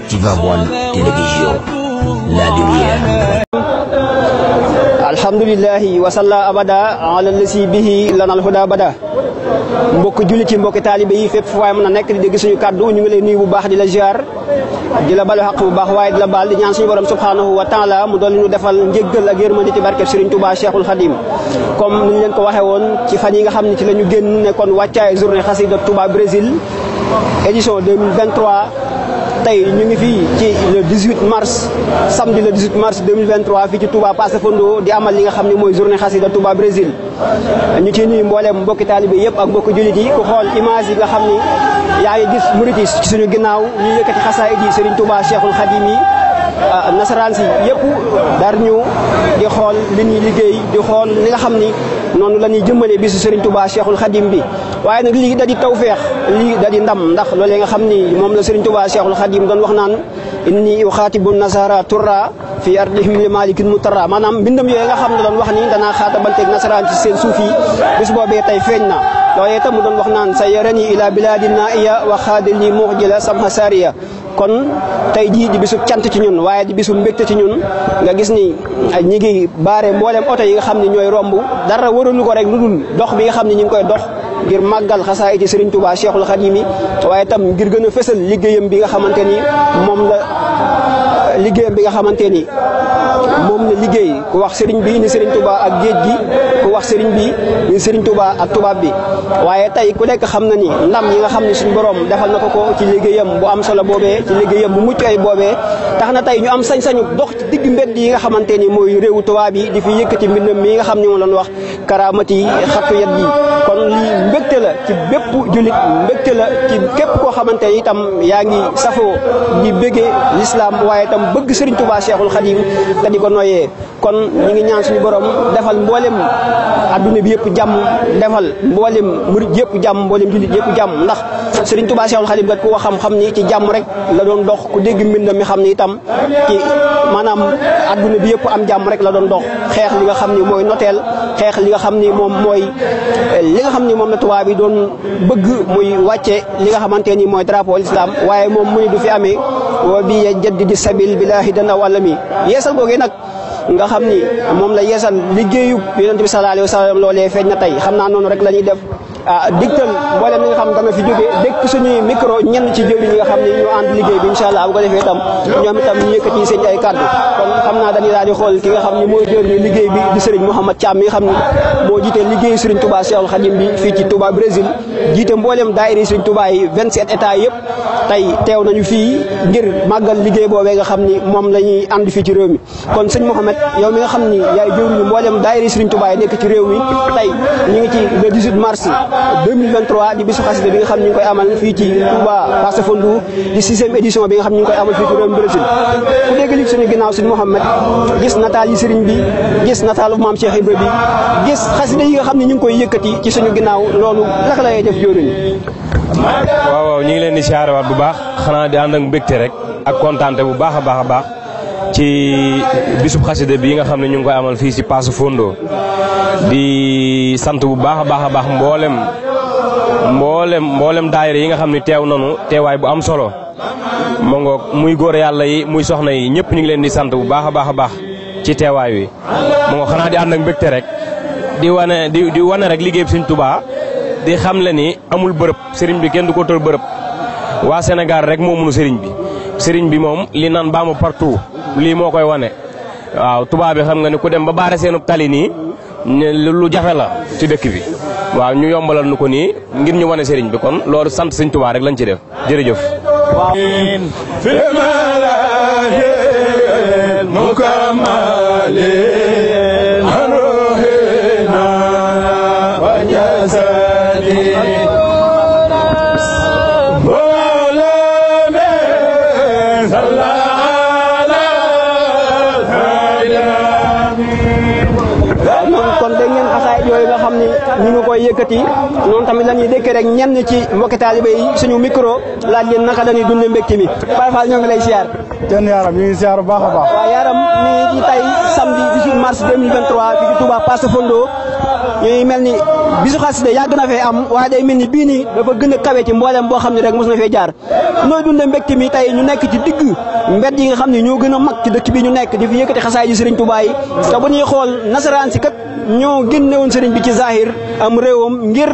Tivaouane Télévision, la lumière. alhamdulillahi wasalla abada ala lasi bihi lanal huda bada mbokk jullit yi mbokk taalibe yi fépp fu waay mën a nekk di dégg suñu kàddu ñu ngi lay nuyu bu baax di la ziar di la balu xaq bu baax waaye di la baal di ñaan suñu borom subhanahu wa taala mu doon ñu defal njéggal ak yërmande ci barkeb Serigne Touba Cheikhul Khadim comme ni ñu leen ko waxee woon ci fan yi nga xam ne ci la ñu génn nekkoon wàccaay journée xasida Touba Brésil édition 2023 tey ñu ngi fii ci le 18 mars samedi le 18 mars 2023 fii ci Touba Passe Fondo di amal li nga xam ne mooy journée xasida Touba Brésil ñu ciy nuyu mbooleem mbokki taalibe yëpp ak mbokki jullit yi ku xool image yi nga xam ni yaa ngi gis murit yi ci suñu ginnaaw ñu yëkkati xasaayid yi Serigne Touba Cheikhul Khadim yi nasaraan si yëpp dar ñu di xool li ñuy liggéey di xool li nga xam ni noonu la ñuy jëmmalee bisu Serigne Touba Cheikhul Khadim bi waaye nag lii da di tawfeex lii da di ndam ndax loolee nga xam ni moom la Serigne Touba Cheikhul Khadim doon wax naan inni uxaatibu nasara turra fi ardihim li malikin mutarra maanaam mbindam yooyu nga xam ne doon wax ni danaa xaatabanteeg nasaraan ci seen suuf yi bis boobee tey feeñ na loolee itam mu doon wax naan sa yarani ila biladi naiya wa xaadili muxjila samha sariya kon tey jii di bisub cant ci ñun waaye di bisub mbégte ci ñun nga gis ni ñi ngi baare mboolem oto yi nga xam ne ñooy romb dara waralu ko rek lu dul dox bi nga xam ne ñu ngi koy dox ngir màggal xasaayid ci Serigne Touba Cheikhul Khadim yi waaye itam ngir gën a fësal liggéeyam bi nga xamante ni moom la liggéey ku wax Serigne bi ni Serigne Touba ak géej gi ku wax Serigne bi ni Serigne Touba ak tubaab bi waaye tey ku nekk xam na ni ndam yi nga xam ne suñu borom defal na ko ci liggéeyam bu am solo boobee ci liggéeyam bu mucc ay boobee tax na tey ñu am sañ-sañu dox ci digg mbedd yi nga xamante ni mooy réewu tubaab yi di fi yëkkati mbindam mi nga xam ne moom lañ wax karaamati xattu yat yi kon lii mbégte la ci bépp jullit mbégte la ci képp koo xamante ni itam yaa ngi safoo di bëggee l'islam waaye itam bëgg Serigne Touba Cheikhul Khadim te di ko noyee kon ñu ngi ñaan suñu borom defal mboolem adduna bi yëpp jàmm defal mboolem murid yëpp jàmm mboolem jullit yëpp jàmm ndax Serigne Touba Cheikhul Khadim kat ku ko xam ni ci jàmm rek la doon dox ku dégg mbindam mi xam ni itam ci maanaam adduna bi yëpp am jàmm rek la doon dox xeex li nga xam ni mooy noteel xeex li nga xam ni moom mooy li nga xam ni moom la tubaab bi doon bëgg muy wàcce li nga xamante ni mooy drapeau l'islam waaye moom mu ni du fi amee wa bi jaddidi sabil billahi dana wàlla mi yeesal googee nag nga xam ni moom la yeesal liggéeyu yonent bi sallallahu alayhi wa sallam loolee feeñ na tey xam naa noonu rek la ñuy def digtal mboolem li nga xam dana fi jógee dëkk suñuy micro ñenn ci jëwriñ ñi nga xam ne ñoo ànd liggéey bi incha allah bu ko defee itam ñoom itam ñu yëkkati seen ay kàddu kon xam naa dañuy daal di xool ki nga xam ne mooy jëwriñu liggéey bi di Serigne Mouhamad Thiam mi nga xam ne moo jiite liggéeyu Serigne Touba Cheikhul Khadim bi fii ci Touba Brésil jiite mboolem daayira Serigne Touba yi 27 états yëpp tey teew nañu fii ngir màggal liggéey boobee nga xam ni moom la ñuy ànd fii ci réew mi kon sëñ Mouhamad yow mi nga xam ni yaay jëwriñu mboolem daayira Serigne Touba yi nekk ci réew mi tey ñu ngi ci le 18 mars 2023 di bisu xasida bi nga xam ñu ngi koy amal fii ci Touba Passe Fondo di 6e édition bi nga xam ñu ngi koy amal fii ci réewum Brésil ku dégg li suñu ginnaaw suñu Mouhamad gis nataal yi Serigne bi gis nataalu maam Cheikh Ibra bi gis xasida yi nga xam ne ñu ngi koy yëkkati ci suñu ginnaaw loolu naka la lay def jëwriñ waaw ñu ngi leen di siyaarewaat bu baax xanaa di ànd ak mbégte rek ak kontaante bu baax a baax ci bisub xasida bi nga xam ne ñu ngi koy amal fii si Passe Fondo di sant bu baax a baax mboolem daayira yi nga xam ne teew nanu teewaay bu am solo moo ngoog muy góor yàlla yi muy soxna yi ñëpp ñu ngi leen di sant bu baax a baax ci teewaay wi moo ngoog xanaa di ànd ak mbégte rek di wane rek liggéey bi Serigne Touba di xam le ni amul bërëb Serigne bi kenn du ko tër bërëb waa Sénégal rek moo mënu Serigne bi moom li naan baamu partout lii moo koy wane waaw tubaab bi xam nga ni ku dem ba baare seenub tali nii lu jafe la ci dëkk bi waaw ñu yombalal nu ko nii ngir ñu wane Serigne bi kon loolu sant Serigne Touba rek lañ ci def jërëjëf ñu ngi koy yëkkati noonu tamit la ñuy dékkee rek ñenn ci mbokki taalibe yi suñu micro laaj leen naka dañuy dundee mbégte mi Baye Fall ñoo ngi lay siyaar jën yaram ñu ngi siyaar bu baax a baax waaw yaram ñu ngi ci tey samedi 18 mars 2023 fii ci Touba Passe Fondo ñuy mel ni bisu xasida yàgg na fee am waaye day mel ni bii nii dafa gën a kawe ci mboolem boo xam ne rek mos na fee jaar nooy dunde mbégte mi tey ñu nekk ci digg mbedd yi nga xam ne ñoo gën a mag ci dëkk bi ñu nekk di fi yëkkati xasaay ji Serigne Touba yi te bu ñuy xool nasaraan si kat ñoo génne woon Serigne bi ci zahir am réewam ngir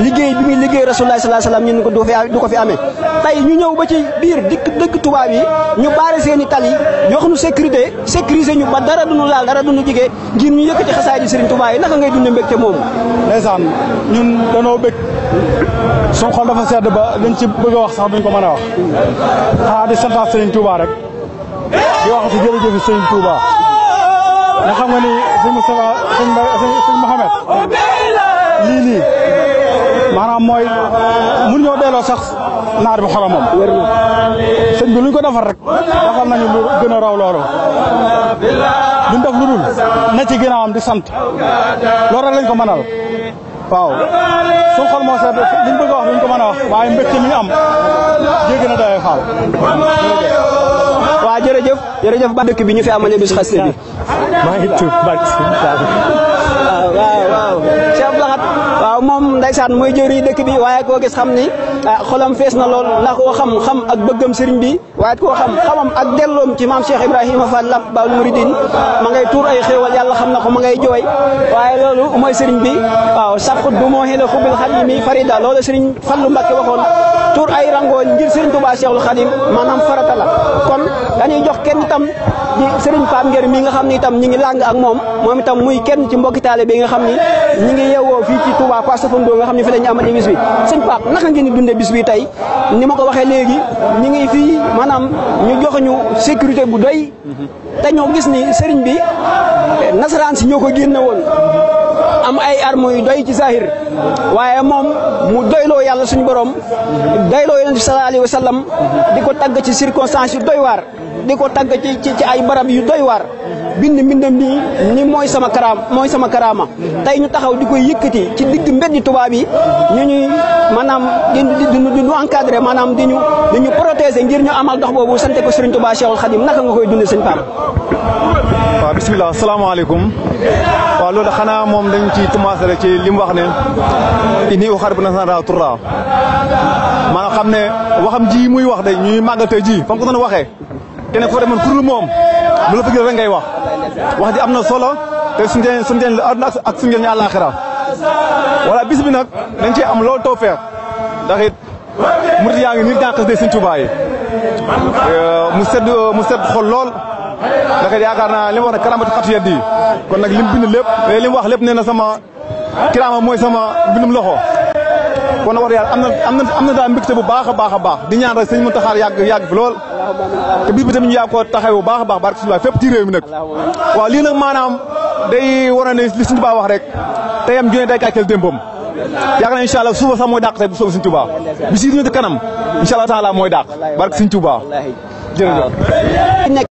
liggéey bi muy liggéey Rasulullah sallallahu alayhi wasallam ñun ko du ko fi amee tey ñu ñëw ba ci biir dëkk tubaab yi ñu baare seeni tali yoo xam ne sécuriser ñu ba dara duñu laal dara duñu jigee ngir ñu yëkkati xasaay ji Serigne Touba yi naka ngay dunde mbégte moomu ndeysaan ñun danoo bëgg suñ xol dafa sedd ba liñ ci bëgg a wax sax duñ ko mën a wax xanaa di santaat Serigne Touba rek di wax ci jërëjëf Serigne Touba nga xam nga ni sëñ Moustapha sëñ Mohamed lii nii maanaam mooy mun ñoo delloo sax naar bi xoromam sëñ bi luñ ko defar rek defal nañu lu gën a raw loolu duñ def lu dul na ci ginnaawam di sant loolu rek lañ ko mënal waaw suñ xol moo seet liñ bëgg a wax luñ ko mën a wax waaye mbégte mi am jéggi na dayoo faal waaw jërëjëf ba dëkk bi ñu fi amale bis xasida bi maa ngi tuub barke waaw Cheikh Abdou Lahad waaw moom ndeysaan mooy jëriñ dëkk bi waaye koo gis xam ni xolam fees na lool ndax koo xam ak bëggam sëriñ bi waaye koo xamam ak delloom ci maam Cheikh Ibrahima Fall Lamp Baabul Muridiin ma ngay tuur ay xéewal yàlla xam na ko ma ngay jooy waaye loolu mooy sëriñ bi waaw saqut du moo xela xubil xadimi farida loolu sëriñ Fallu Mbakke waxoon tuur ay rangooñ ngir sëriñ Touba Cheikhul Khadim maanaam farata la kon dañuy jox kenn itam di sëriñ Pape Nguer mi nga xam ni itam ñi ngi làng ak moom itam muy kenn ci mbokki taale bi nga xam ni ñi ngi yeewoo fii ci Touba Passe Fando nga xam ne fi la ñu amati bis bi sëñ Pape naka ngeen di dundee bis bi tey ni ma ko waxee léegi ñi ngi fii maanaam ñu jox ñu sécurité bu doy te ñoo gis ni sëriñ bi nasaraan si ñoo ko génne woon am ay armes yu doy ci zahir waaye moom mu doyloo yàlla suñu borom doyloo yonent bi sallallahu alayhi wa sallam di ko tagg ci circonstances yu doy waar di ko tagg ci ay barab yu doy waar mbindam ni mooy sama karaama tey ñu taxaw di koy yëkkati ci digg mbeddi tubaab yi ñu ñuy maanaam di ñu encadré maanaam di ñu protéger ngir ñu amal dox boobu sante ko Serigne Touba Cheikhul Khadim naka nga koy dundee sëñ Pape. waaw bisimilah salaamaaleykum waaw loolu xanaa moom dañ ci commencé rek ci li mu wax ne ini uxaar bu nasara turra maanaam xam ne waxam ji muy wax de ñuy màggal tey ji fa mu ko doon waxee kenn ko demoon kurul moom lu la bëgg rek ngay wax ji am na solo te suñu njëriñ la àdduna ak suñu njëriñ àllaaxira wala bis bi nag dañ cee am loolu tawfeex ndax it murid yaa ngi nii daan xas de Sëñ Tuubaa yi mu sedd xol lool ndax it yaakaar naa li mu wax ne karaamati xatu yeddi kon nag lim bind lépp li mu wax lépp nee na sama kiraama mooy sama bindum loxo kon nag wax dëgg yàlla am na daal mbégte bu baax a baax di ñaan rek sëñ Muntaxa yàgg fi lool te bis bi tamit ñu yàgg ko taxaw bu baax a baax barke Sëñ fépp ci réew mi nag waaw lii nag maanaam day war a ne li Sëñ Tuubaa wax rek te yam jone day kàcceel démbam yaakaar naa incha allah suba sax mooy dàq tey bu soobee Sëñ Tuubaa bi si ñu kanam incha allah taala mooy dàq barke Sëñ Tuubaa jërëjëf